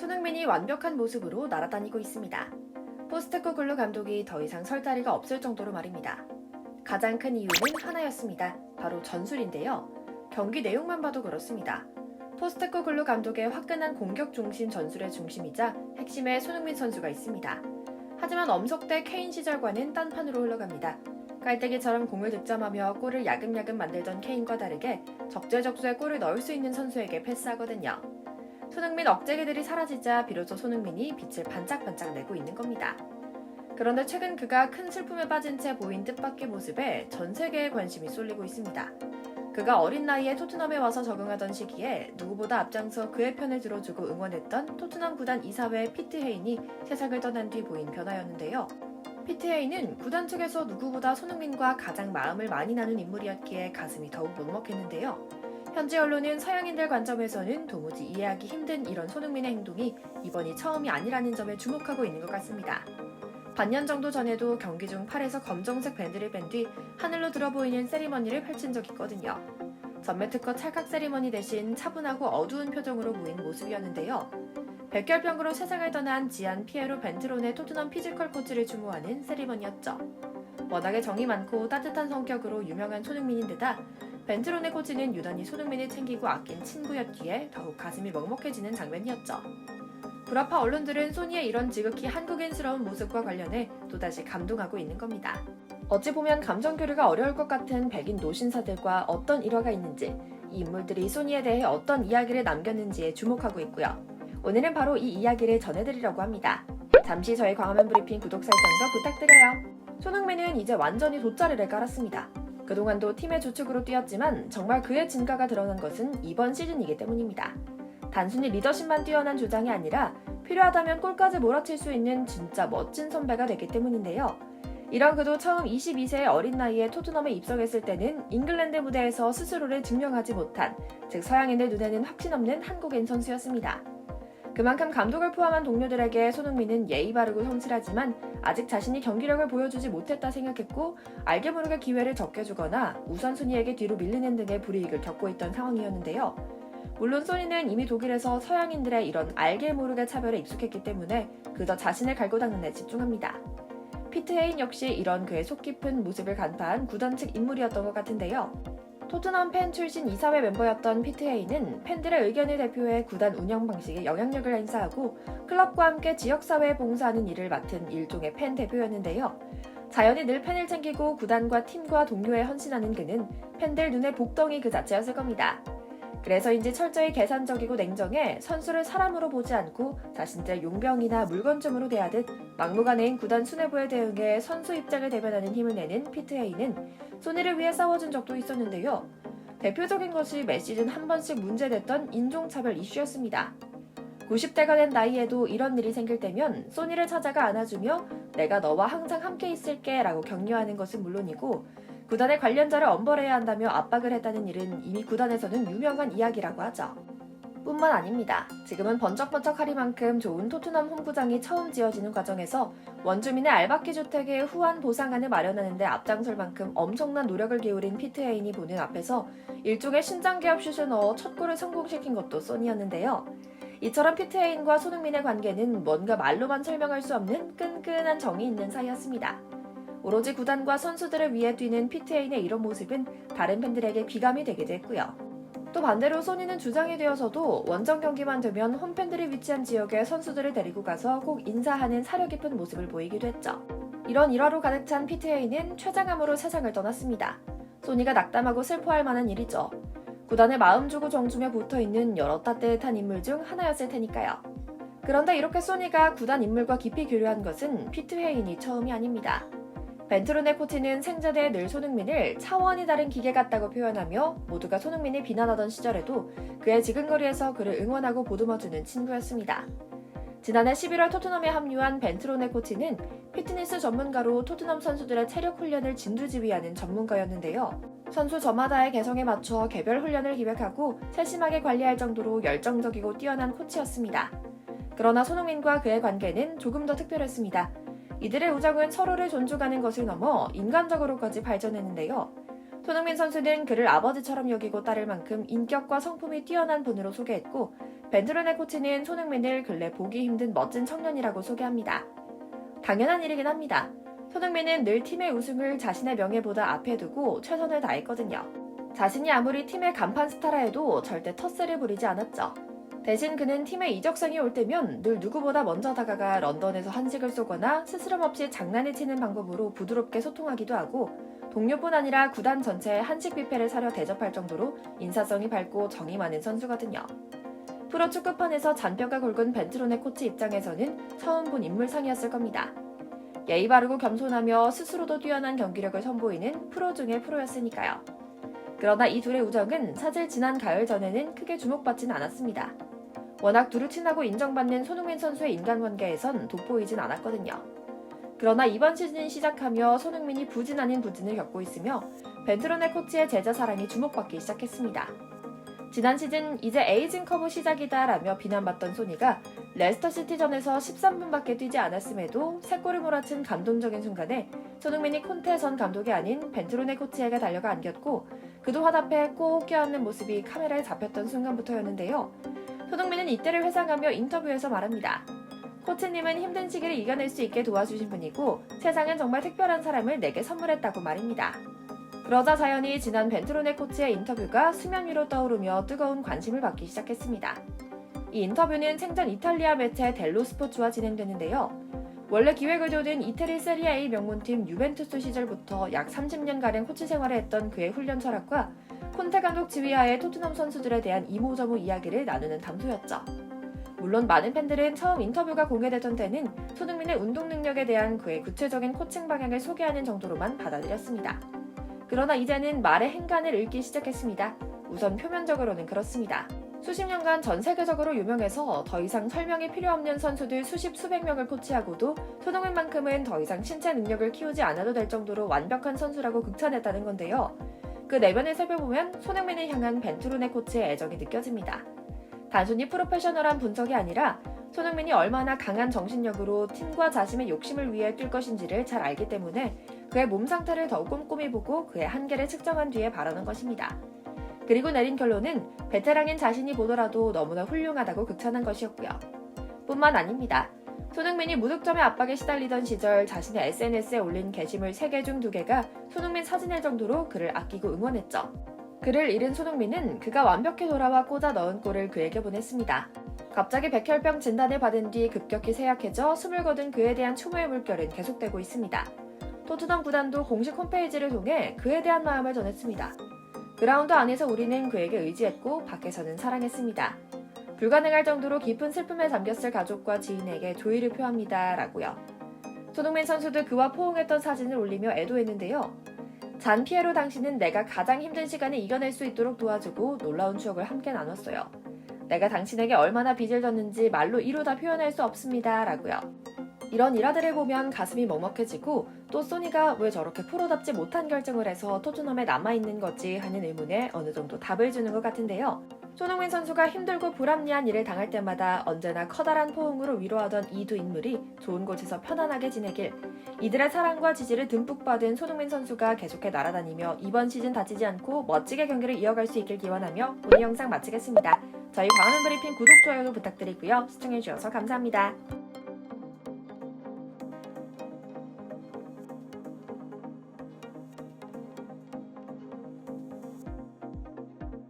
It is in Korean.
손흥민이 완벽한 모습으로 날아다니고 있습니다. 포스테코글루 감독이 더 이상 설 자리가 없을 정도로 말입니다. 가장 큰 이유는 하나였습니다. 바로 전술인데요. 경기 내용만 봐도 그렇습니다. 포스테코글루 감독의 화끈한 공격 중심 전술의 중심이자 핵심에 손흥민 선수가 있습니다. 하지만 엄석대 케인 시절과는 딴판으로 흘러갑니다. 깔때기처럼 공을 득점하며 골을 야금야금 만들던 케인과 다르게 적재적소에 골을 넣을 수 있는 선수에게 패스하거든요. 손흥민 억제기들이 사라지자 비로소 손흥민이 빛을 반짝반짝 내고 있는 겁니다. 그런데 최근 그가 큰 슬픔에 빠진 채 보인 뜻밖의 모습에 전 세계의 관심이 쏠리고 있습니다. 그가 어린 나이에 토트넘에 와서 적응하던 시기에 누구보다 앞장서 그의 편을 들어주고 응원했던 토트넘 구단 이사회 피트 헤인이 세상을 떠난 뒤 보인 변화였는데요. 피트 헤인은 구단 측에서 누구보다 손흥민과 가장 마음을 많이 나눈 인물이었기에 가슴이 더욱 먹먹했는데요. 현지 언론은 서양인들 관점에서는 도무지 이해하기 힘든 이런 손흥민의 행동이 이번이 처음이 아니라는 점에 주목하고 있는 것 같습니다. 반년 정도 전에도 경기 중 팔에서 검정색 밴드를 뺀 뒤 하늘로 들어 보이는 세리머니를 펼친 적이 있거든요. 전매 특허 찰칵 세리머니 대신 차분하고 어두운 표정으로 보인 모습이었는데요. 백혈병으로 세상을 떠난 지안 피에로 벤트론의 토트넘 피지컬 코치를 추모하는 세리머니였죠. 워낙에 정이 많고 따뜻한 성격으로 유명한 손흥민인데다 벤트론의 코치는 유난히 손흥민을 챙기고 아낀 친구였기에 더욱 가슴이 먹먹해지는 장면이었죠. 불화파 언론들은 소니의 이런 지극히 한국인스러운 모습과 관련해 또다시 감동하고 있는 겁니다. 어찌 보면 감정 교류가 어려울 것 같은 백인 노신사들과 어떤 일화가 있는지, 이 인물들이 소니에 대해 어떤 이야기를 남겼는지에 주목하고 있고요. 오늘은 바로 이 이야기를 전해드리려고 합니다. 잠시 저희 광화문 브리핑 구독 설정도 부탁드려요. 손흥민은 이제 완전히 돗자리를 깔았습니다. 그동안도 팀의 주축으로 뛰었지만 정말 그의 진가가 드러난 것은 이번 시즌이기 때문입니다. 단순히 리더십만 뛰어난 주장이 아니라 필요하다면 골까지 몰아칠 수 있는 진짜 멋진 선배가 되기 때문인데요. 이런 그도 처음 22세의 어린 나이에 토트넘에 입성했을 때는 잉글랜드 무대에서 스스로를 증명하지 못한, 즉 서양인들 눈에는 확신 없는 한국인 선수였습니다. 그만큼 감독을 포함한 동료들에게 손흥민은 예의 바르고 성실하지만 아직 자신이 경기력을 보여주지 못했다 생각했고 알게 모르게 기회를 적게 주거나 우선순위에게 뒤로 밀리는 등의 불이익을 겪고 있던 상황이었는데요. 물론 소니는 이미 독일에서 서양인들의 이런 알게 모르게 차별에 익숙했기 때문에 그저 자신을 갈고 닦는 데 집중합니다. 피트 헤인 역시 이런 그의 속 깊은 모습을 간파한 구단 측 인물이었던 것 같은데요. 토트넘 팬 출신 이사회 멤버였던 피트 헤인은 팬들의 의견을 대표해 구단 운영 방식에 영향력을 행사하고 클럽과 함께 지역사회에 봉사하는 일을 맡은 일종의 팬 대표였는데요. 자연히 늘 팬을 챙기고 구단과 팀과 동료에 헌신하는 그는 팬들 눈에 복덩이 그 자체였을 겁니다. 그래서인지 철저히 계산적이고 냉정해 선수를 사람으로 보지 않고 자신들 용병이나 물건점으로 대하듯 막무가내인 구단 수뇌부에 대응해 선수 입장을 대변하는 힘을 내는 피트 헤인은 소니를 위해 싸워준 적도 있었는데요. 대표적인 것이 매 시즌 한 번씩 문제됐던 인종차별 이슈였습니다. 90대가 된 나이에도 이런 일이 생길 때면 소니를 찾아가 안아주며 내가 너와 항상 함께 있을게 라고 격려하는 것은 물론이고 구단의 관련자를 엄벌해야 한다며 압박을 했다는 일은 이미 구단에서는 유명한 이야기라고 하죠. 뿐만 아닙니다. 지금은 번쩍번쩍하리만큼 좋은 토트넘 홈구장이 처음 지어지는 과정에서 원주민의 알바키 주택의 후한 보상안을 마련하는 데 앞장설 만큼 엄청난 노력을 기울인 피트 헤인이 보는 앞에서 일종의 신장개업 슛을 넣어 첫 골을 성공시킨 것도 소니였는데요. 이처럼 피트 헤인과 손흥민의 관계는 뭔가 말로만 설명할 수 없는 끈끈한 정이 있는 사이였습니다. 오로지 구단과 선수들을 위해 뛰는 피트 헤인의 이런 모습은 다른 팬들에게 귀감이 되기도 했고요. 또 반대로 소니는 주장이 되어서도 원정 경기만 되면 홈팬들이 위치한 지역에 선수들을 데리고 가서 꼭 인사하는 사려 깊은 모습을 보이기도 했죠. 이런 일화로 가득 찬 피트 헤인은 최장암으로 세상을 떠났습니다. 소니가 낙담하고 슬퍼할 만한 일이죠. 구단에 마음 주고 정주며 붙어있는 여러 따뜻한 인물 중 하나였을 테니까요. 그런데 이렇게 소니가 구단 인물과 깊이 교류한 것은 피트 헤인이 처음이 아닙니다. 벤트론의 코치는 생전에 늘 손흥민을 차원이 다른 기계 같다고 표현하며 모두가 손흥민을 비난하던 시절에도 그의 지근거리에서 그를 응원하고 보듬어주는 친구였습니다. 지난해 11월 토트넘에 합류한 벤트론의 코치는 피트니스 전문가로 토트넘 선수들의 체력 훈련을 진두지휘하는 전문가였는데요. 선수 저마다의 개성에 맞춰 개별 훈련을 기획하고 세심하게 관리할 정도로 열정적이고 뛰어난 코치였습니다. 그러나 손흥민과 그의 관계는 조금 더 특별했습니다. 이들의 우정은 서로를 존중하는 것을 넘어 인간적으로까지 발전했는데요. 손흥민 선수는 그를 아버지처럼 여기고 따를 만큼 인격과 성품이 뛰어난 분으로 소개했고 벤트론의 코치는 손흥민을 근래 보기 힘든 멋진 청년이라고 소개합니다. 당연한 일이긴 합니다. 손흥민은 늘 팀의 우승을 자신의 명예보다 앞에 두고 최선을 다했거든요. 자신이 아무리 팀의 간판 스타라 해도 절대 텃세를 부리지 않았죠. 대신 그는 팀의 이적성이 올 때면 늘 누구보다 먼저 다가가 런던에서 한식을 쏘거나 스스럼 없이 장난을 치는 방법으로 부드럽게 소통하기도 하고 동료뿐 아니라 구단 전체에 한식 뷔페를 사려 대접할 정도로 인사성이 밝고 정이 많은 선수거든요. 프로축구판에서 잔뼈가 굵은 벤트론의 코치 입장에서는 처음 본 인물상이었을 겁니다. 예의 바르고 겸손하며 스스로도 뛰어난 경기력을 선보이는 프로 중의 프로였으니까요. 그러나 이 둘의 우정은 사실 지난 가을 전에는 크게 주목받진 않았습니다. 워낙 두루친하고 인정받는 손흥민 선수의 인간관계에선 돋보이진 않았거든요. 그러나 이번 시즌이 시작하며 손흥민이 부진 아닌 부진을 겪고 있으며 벤트론의 코치의 제자 사랑이 주목받기 시작했습니다. 지난 시즌 이제 에이징 커브 시작이다 라며 비난받던 소니가 레스터시티전에서 13분밖에 뛰지 않았음에도 3골을 몰아친 감동적인 순간에 손흥민이 콘테 전 감독이 아닌 벤트론의 코치에게 달려가 안겼고 그도 화답해 꼭 껴안는 모습이 카메라에 잡혔던 순간부터였는데요. 손흥민은 이때를 회상하며 인터뷰에서 말합니다. 코치님은 힘든 시기를 이겨낼 수 있게 도와주신 분이고 세상엔 정말 특별한 사람을 내게 선물했다고 말입니다. 그러자 자연히 지난 벤트론의 코치의 인터뷰가 수면 위로 떠오르며 뜨거운 관심을 받기 시작했습니다. 이 인터뷰는 생전 이탈리아 매체 델로 스포츠와 진행되는데요. 원래 기획을 도든 이태리 세리아 A 명문팀 유벤투스 시절부터 약 30년가량 코치 생활을 했던 그의 훈련 철학과 콘테 감독 지휘하에 토트넘 선수들에 대한 이모저모 이야기를 나누는 담소였죠. 물론 많은 팬들은 처음 인터뷰가 공개되던 때는 손흥민의 운동 능력에 대한 그의 구체적인 코칭 방향을 소개하는 정도로만 받아들였습니다. 그러나 이제는 말의 행간을 읽기 시작했습니다. 우선 표면적으로는 그렇습니다. 수십 년간 전 세계적으로 유명해서 더 이상 설명이 필요 없는 선수들 수십 수백 명을 코치하고도 손흥민만큼은 더 이상 신체 능력을 키우지 않아도 될 정도로 완벽한 선수라고 극찬했다는 건데요. 그 내면을 살펴보면 손흥민을 향한 벤트론의 코치의 애정이 느껴집니다. 단순히 프로페셔널한 분석이 아니라 손흥민이 얼마나 강한 정신력으로 팀과 자신의 욕심을 위해 뛸 것인지를 잘 알기 때문에 그의 몸 상태를 더 꼼꼼히 보고 그의 한계를 측정한 뒤에 발언한 것입니다. 그리고 내린 결론은 베테랑인 자신이 보더라도 너무나 훌륭하다고 극찬한 것이었고요. 뿐만 아닙니다. 손흥민이 무득점의 압박에 시달리던 시절 자신의 SNS에 올린 게시물 3개 중 2개가 손흥민 사진일 정도로 그를 아끼고 응원했죠. 그를 잃은 손흥민은 그가 완벽히 돌아와 꽂아 넣은 골을 그에게 보냈습니다. 갑자기 백혈병 진단을 받은 뒤 급격히 쇠약해져 숨을 거둔 그에 대한 추모의 물결은 계속되고 있습니다. 토트넘 구단도 공식 홈페이지를 통해 그에 대한 마음을 전했습니다. 그라운드 안에서 우리는 그에게 의지했고 밖에서는 사랑했습니다. 불가능할 정도로 깊은 슬픔에 잠겼을 가족과 지인에게 조의를 표합니다. 라고요. 손흥민 선수도 그와 포옹했던 사진을 올리며 애도했는데요. 잔 피에로 당신은 내가 가장 힘든 시간을 이겨낼 수 있도록 도와주고 놀라운 추억을 함께 나눴어요. 내가 당신에게 얼마나 빚을 졌는지 말로 이루다 표현할 수 없습니다. 라고요. 이런 일화들을 보면 가슴이 먹먹해지고 또 소니가 왜 저렇게 프로답지 못한 결정을 해서 토트넘에 남아있는 거지 하는 의문에 어느 정도 답을 주는 것 같은데요. 손흥민 선수가 힘들고 불합리한 일을 당할 때마다 언제나 커다란 포옹으로 위로하던 이 두 인물이 좋은 곳에서 편안하게 지내길, 이들의 사랑과 지지를 듬뿍 받은 손흥민 선수가 계속해 날아다니며 이번 시즌 다치지 않고 멋지게 경기를 이어갈 수 있길 기원하며 오늘 영상 마치겠습니다. 저희 광화문 브리핑 구독, 좋아요도 부탁드리고요. 시청해주셔서 감사합니다.